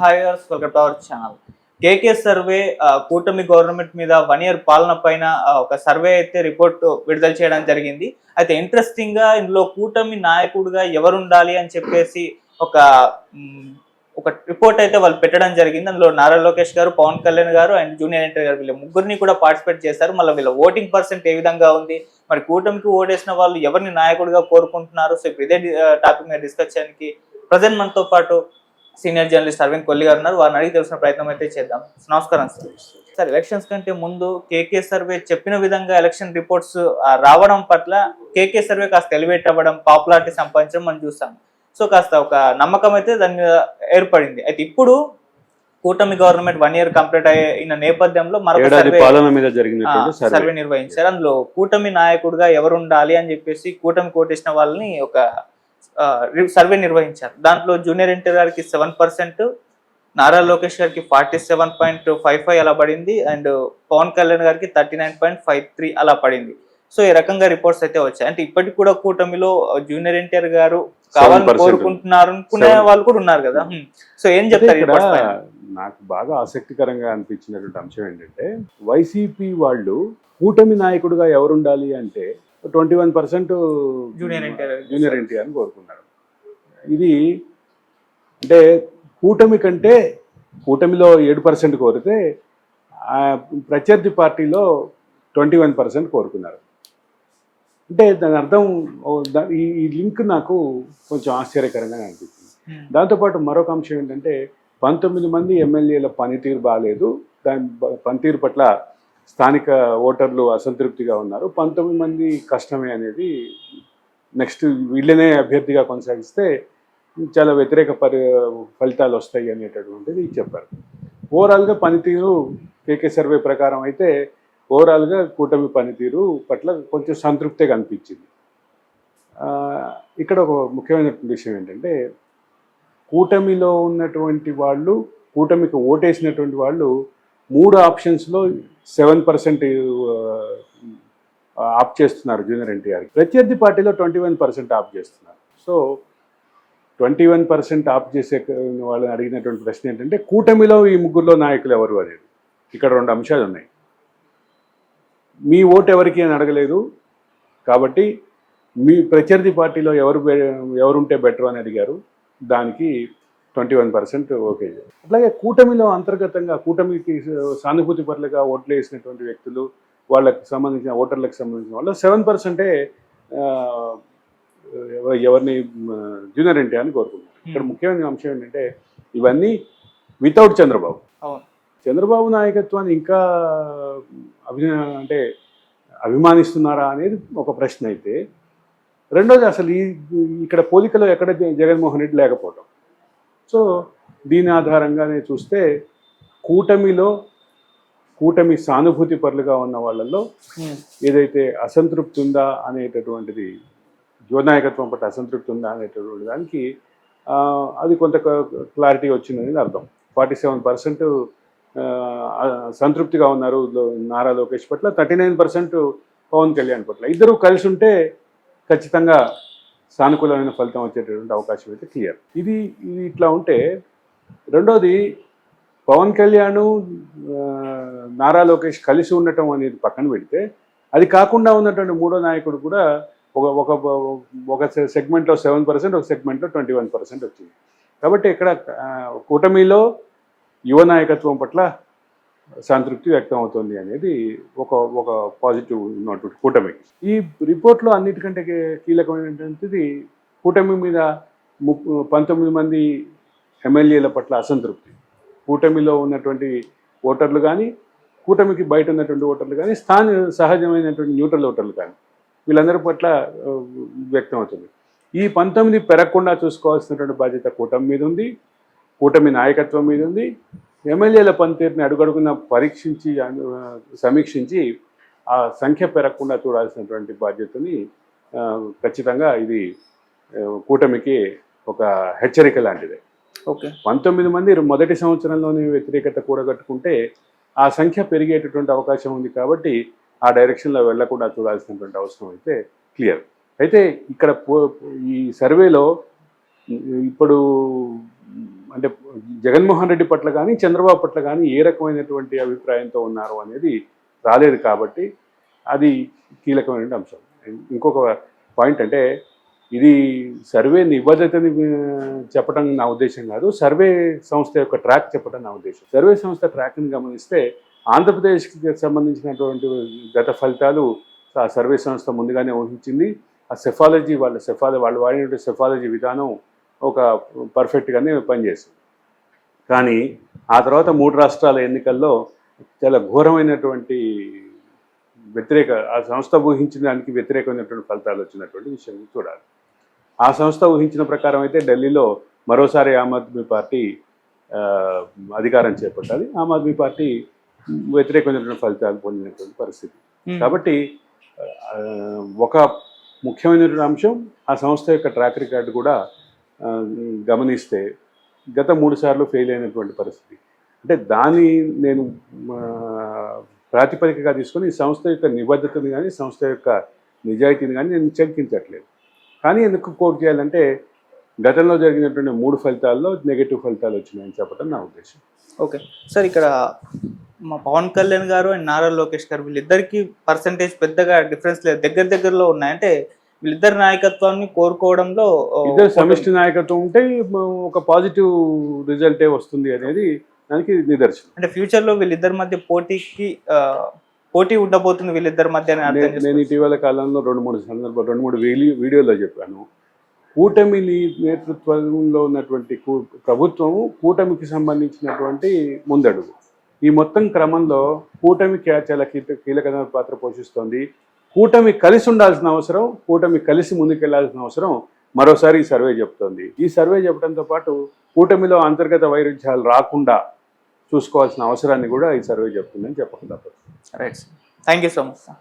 Hi viewers, welcome to our channel. KK survey కూటమి government మీద 1 year పాలన పైన ఒక సర్వే అయితే రిపోర్ట్ విడుదల చేయడం జరిగింది. అయితే ఇంట్రెస్టింగ్ గా ఇందులో కూటమి నాయకుడిగా ఎవరు ఉండాలి అని చెప్పేసి ఒక ఒక రిపోర్ట్ అయితే వాళ్ళు పెట్టడం జరిగింది. అందులో నారా లోకేష్ గారు, పవన్ కళ్యాణ్ గారు అండ్ జూనియర్ ఎన్టీఆర్ గారు వీళ్ళ ముగ్గురిని కూడా పార్టిసిపేట్ చేశారు. మళ్ళీ వీళ్ళ ఓటింగ్ పర్సెంట్ ఏ విధంగా ఉంది, మరి కూటమికి ఓటేసిన వాళ్ళు ఎవరిని నాయకుడిగా కోరుకుంటున్నారు, సో ఇప్పుడు ఇదే టాపిక్ మీద డిస్కస్ చేయడానికి ప్రజెంట్ మనతో పాటు సీనియర్ జర్నలిస్ట్ అరవింద్ కొల్లి గారు ఉన్నారు. వారిని అడిగి తెలిసిన ప్రయత్నం అయితే చేద్దాం. నమస్కారం సార్. ఎలక్షన్స్ కంటే ముందు కేకే సర్వే చెప్పిన విధంగా ఎలక్షన్ రిపోర్ట్స్ రావడం పట్ల కేకే సర్వే కాస్త ఎలివేట్ అవ్వడం, పాపులారిటీ సంపాదించడం మనం చూస్తాం. సో కాస్త ఒక నమ్మకం అయితే దాని మీద ఏర్పడింది. అయితే ఇప్పుడు కూటమి గవర్నమెంట్ 1 ఇయర్ కంప్లీట్ అయిన నేపథ్యంలో మరొక సర్వే నిర్వహించారు. అందులో కూటమి నాయకుడిగా ఎవరు ఉండాలి అని చెప్పేసి కూటమి కోటేసిన వాళ్ళని ఒక సర్వే నిర్వహించారు. దాంట్లో జూనియర్ ఎన్టీఆర్ గారికి 7%, నారా లోకేష్ గారికి 47.55 అలా పడింది, అండ్ పవన్ కళ్యాణ్ గారికి 39.53 అలా పడింది. సో ఈ రకంగా రిపోర్ట్స్ అయితే వచ్చాయి. అంటే ఇప్పటికి కూడా కూటమిలో జూనియర్ ఎన్టీఆర్ గారు కావాలని కోరుకుంటున్నారు అనుకునే వాళ్ళు కూడా ఉన్నారు కదా. సో ఏం చెప్తారు? నాకు బాగా ఆసక్తికరంగా అనిపించినటువంటి అంశం ఏంటంటే, వైసీపీ వాళ్ళు కూటమి నాయకుడిగా ఎవరు ఉండాలి అంటే 21% జూనియర్ ఎన్టీఆర్ని కోరుకున్నారు. ఇది అంటే కూటమి కంటే కూటమిలో 7% కోరితే ప్రత్యర్థి పార్టీలో 21% కోరుకున్నారు. అంటే దాని అర్థం ఈ లింక్ నాకు కొంచెం ఆశ్చర్యకరంగా అనిపించింది. దాంతోపాటు మరొక అంశం ఏంటంటే 19 మంది ఎమ్మెల్యేల పనితీరు బాగాలేదు, దాని పనితీరు పట్ల స్థానిక ఓటర్లు అసంతృప్తిగా ఉన్నారు, 19 మంది కష్టమే అనేది, నెక్స్ట్ వీళ్ళనే అభ్యర్థిగా కొనసాగిస్తే చాలా వ్యతిరేక ఫలితాలు వస్తాయి అనేటటువంటిది చెప్పారు. ఓవరాల్గా పనితీరు కేకే సర్వే ప్రకారం అయితే ఓవరాల్గా కూటమి పనితీరు పట్ల కొంచెం సంతృప్తిగా అనిపించింది. ఇక్కడ ఒక ముఖ్యమైనటువంటి విషయం ఏంటంటే, కూటమిలో ఉన్నటువంటి వాళ్ళు, కూటమికి ఓటేసినటువంటి వాళ్ళు 3 ఆప్షన్స్లో 7% ఆప్ చేస్తున్నారు జూనియర్ ఎన్టీఆర్. ప్రత్యర్థి పార్టీలో 21% ఆప్ చేస్తున్నారు. సో 21% ఆప్ చేసే వాళ్ళని అడిగినటువంటి ప్రశ్న ఏంటంటే, కూటమిలో ఈ ముగ్గురులో నాయకులు ఎవరు అనేది. ఇక్కడ 2 అంశాలు ఉన్నాయి. మీ ఓటు ఎవరికి అని అడగలేదు కాబట్టి మీ ప్రత్యర్థి పార్టీలో ఎవరుంటే బెటర్ అని అడిగారు, దానికి 21% ఓకే. అట్లాగే కూటమిలో అంతర్గతంగా కూటమికి సానుభూతి పరులుగా ఓట్లు వేసినటువంటి వ్యక్తులు, వాళ్ళకి సంబంధించిన ఓటర్లకు సంబంధించిన వాళ్ళు 7% ఎవరిని జూనియర్ ఎన్టీఆర్ని కోరుకుంటున్నారు. ఇక్కడ ముఖ్యమైన అంశం ఏంటంటే, ఇవన్నీ వితౌట్ చంద్రబాబు. చంద్రబాబు నాయకత్వాన్ని ఇంకా అభిమానిస్తున్నారా అనేది ఒక ప్రశ్న అయితే, రెండోది అసలు ఇక్కడ పోలికలో ఎక్కడ జగన్మోహన్ రెడ్డి లేకపోవడం. సో దీని ఆధారంగానే చూస్తే కూటమి సానుభూతి పరులుగా ఉన్న వాళ్ళల్లో ఏదైతే అసంతృప్తి ఉందా అనేటటువంటిది, యువనాయకత్వం పట్ల అసంతృప్తి ఉందా అనేటటువంటి దానికి అది కొంత క్లారిటీ వచ్చిందనేది అర్థం. 47% సంతృప్తిగా ఉన్నారు నారా లోకేష్ పట్ల, 39% పవన్ కళ్యాణ్ పట్ల. ఇద్దరు కలిసి ఉంటే ఖచ్చితంగా సానుకూలమైన ఫలితం వచ్చేటటువంటి అవకాశం అయితే క్లియర్. ఇది ఇట్లా ఉంటే, రెండోది పవన్ కళ్యాణ్ నారా లోకేష్ కలిసి ఉండటం అనేది పక్కన పెడితే, అది కాకుండా ఉన్నటువంటి మూడో నాయకుడు కూడా ఒక సెగ్మెంట్లో 7%, ఒక సెగ్మెంట్లో 21% వచ్చింది. కాబట్టి ఇక్కడ కూటమిలో యువ నాయకత్వం పట్ల సంతృప్తి వ్యక్తం అవుతుంది అనేది ఒక పాజిటివ్ ఉన్నటువంటి కూటమికి. ఈ రిపోర్ట్లో అన్నిటికంటే కీలకమైనటువంటిది కూటమి మీద 19 మంది ఎమ్మెల్యేల పట్ల అసంతృప్తి. కూటమిలో ఉన్నటువంటి ఓటర్లు కానీ, కూటమికి బయట ఉన్నటువంటి ఓటర్లు కానీ, సహజమైనటువంటి న్యూట్రల్ ఓటర్లు కానీ, వీళ్ళందరి పట్ల వ్యక్తం అవుతుంది. ఈ 19 పెరగకుండా చూసుకోవాల్సినటువంటి బాధ్యత కూటమి మీద ఉంది, కూటమి నాయకత్వం మీద ఉంది. ఎమ్మెల్యేల పనితీరుని అడుగడుగున సమీక్షించి ఆ సంఖ్య పెరగకుండా చూడాల్సినటువంటి బాధ్యతని ఖచ్చితంగా ఇది కూటమికి ఒక హెచ్చరిక లాంటిదే. 19 మంది మొదటి సంవత్సరంలోనే వ్యతిరేకత కూడగట్టుకుంటే ఆ సంఖ్య పెరిగేటటువంటి అవకాశం ఉంది. కాబట్టి ఆ డైరెక్షన్లో వెళ్లకుండా చూడాల్సినటువంటి అవసరం అయితే క్లియర్. అయితే ఇక్కడ ఈ సర్వేలో ఇప్పుడు అంటే జగన్మోహన్ రెడ్డి పట్ల కానీ చంద్రబాబు పట్ల కానీ ఏ రకమైనటువంటి అభిప్రాయంతో ఉన్నారు అనేది రాలేదు కాబట్టి అది కీలకమైన అంశం. ఇంకొక పాయింట్ అంటే ఇది సర్వే నిబద్ధతని చెప్పడం నా ఉద్దేశం కాదు, సర్వే సంస్థ యొక్క ట్రాక్ చెప్పడం నా ఉద్దేశం. సర్వే సంస్థ ట్రాక్ని గమనిస్తే ఆంధ్రప్రదేశ్కి సంబంధించినటువంటి గత ఫలితాలు ఆ సర్వే సంస్థ ముందుగానే ఊహించింది. ఆ సెఫాలజీ వాళ్ళు వాడినటువంటి సెఫాలజీ విధానం ఒక పర్ఫెక్ట్గానే పనిచేసింది. కానీ ఆ తర్వాత 3 రాష్ట్రాల ఎన్నికల్లో చాలా ఘోరమైనటువంటి ఆ సంస్థ ఊహించిన దానికి వ్యతిరేకమైనటువంటి ఫలితాలు వచ్చినటువంటి విషయం చూడాలి. ఆ సంస్థ ఊహించిన ప్రకారం అయితే ఢిల్లీలో మరోసారి ఆమ్ ఆద్మీ పార్టీ అధికారం చేపట్టాలి. ఆమ్ ఆద్మీ పార్టీ వ్యతిరేకమైనటువంటి ఫలితాలు పొందినటువంటి పరిస్థితి. కాబట్టి ఒక ముఖ్యమైనటువంటి అంశం ఆ సంస్థ యొక్క ట్రాక్ రికార్డు కూడా గమనిస్తే గత 3 సార్లు ఫెయిల్ అయినటువంటి పరిస్థితి. అంటే దాన్ని నేను ప్రాతిపదికగా తీసుకొని ఈ సంస్థ యొక్క నిబద్ధతని కానీ సంస్థ యొక్క నిజాయితీని కానీ నేను శంకించట్లేదు. కానీ ఎందుకు కోట్ చేయాలంటే గతంలో జరిగినటువంటి 3 ఫలితాల్లో నెగటివ్ ఫలితాలు వచ్చినాయని చెప్పడం నా ఉద్దేశం. ఓకే సార్, ఇక్కడ మా పవన్ కళ్యాణ్ గారు అండ్ నారా లోకేష్ గారు వీళ్ళిద్దరికి పర్సంటేజ్ పెద్దగా డిఫరెన్స్ లేదు, దగ్గరలో ఉన్నాయి. అంటే వీళ్ళిద్దరి నాయకత్వాన్ని కోరుకోవడంలో ఇద్దరు సమిష్టి నాయకత్వం ఉంటే ఒక పాజిటివ్ రిజల్టే వస్తుంది అనేది దానికి నిదర్శనం. అంటే ఫ్యూచర్ లో వీళ్ళిద్దరి మధ్య పోటీ ఉండబోతుంది వీళ్ళిద్దరి మధ్య. నేను ఇటీవల కాలంలో 2-3 వీడియోలో చెప్పాను. కూటమి నేతృత్వంలో ఉన్నటువంటి ప్రభుత్వము కూటమికి సంబంధించినటువంటి ముందడుగు. ఈ మొత్తం క్రమంలో కూటమి చాలా కీలకమైన పాత్ర పోషిస్తోంది. కూటమి కలిసి ఉండాల్సిన అవసరం, కూటమి కలిసి ముందుకెళ్లాల్సిన అవసరం మరోసారి ఈ సర్వే చెప్తోంది. ఈ సర్వే చెప్పడంతో పాటు కూటమిలో అంతర్గత వైరుధ్యాలు రాకుండా చూసుకోవాల్సిన అవసరాన్ని కూడా ఈ సర్వే చెప్తుందని చెప్పకుండా. Right, thank you so much sir.